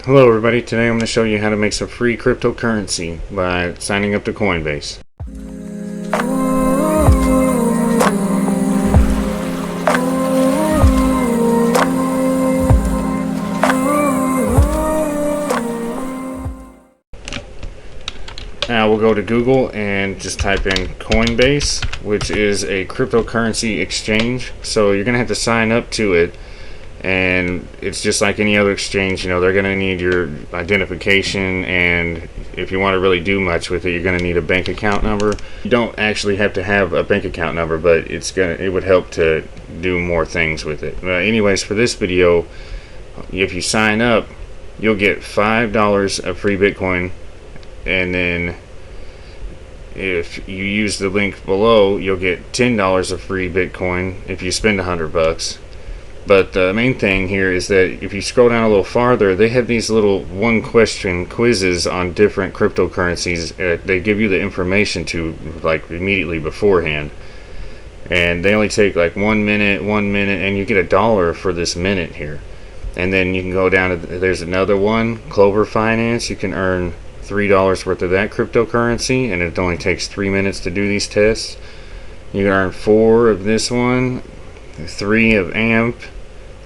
Hello everybody, today I'm going to show you how to make some free cryptocurrency by signing up to Coinbase. Now we'll go to Google and just type in Coinbase, which is a cryptocurrency exchange. So you're going to have to sign up to it. And it's just like any other exchange, they're going to need your identification, and if you want to really do much with it, you're going to need a bank account number. You don't actually have to have a bank account number, but it would help to do more things with it. Anyways, for this video, if you sign up, you'll get $5 of free Bitcoin, and then if you use the link below, you'll get $10 of free Bitcoin if you spend $100. But the main thing here is that if you scroll down a little farther, they have these little one-question quizzes on different cryptocurrencies. They give you the information to like immediately beforehand, and they only take like 1 minute, and you get $1 for this minute here. And then you can go down to there's another one, Clover Finance. You can earn $3 worth of that cryptocurrency, and it only takes 3 minutes to do these tests. You can earn 4 of this one, 3 of AMP,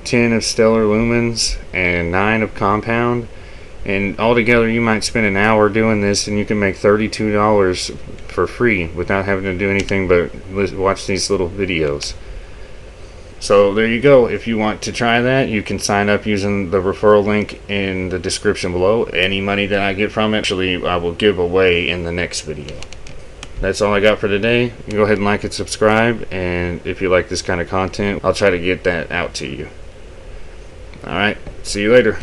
10 of Stellar Lumens, and 9 of Compound. And altogether you might spend an hour doing this, and you can make $32 for free without having to do anything but watch these little videos. So there you go. If you want to try that, you can sign up using the referral link in the description below. Any money that I get from it, actually I will give away in the next video. That's all I got for today. You go ahead and like and subscribe, and if you like this kind of content, I'll try to get that out to you. Alright, see you later.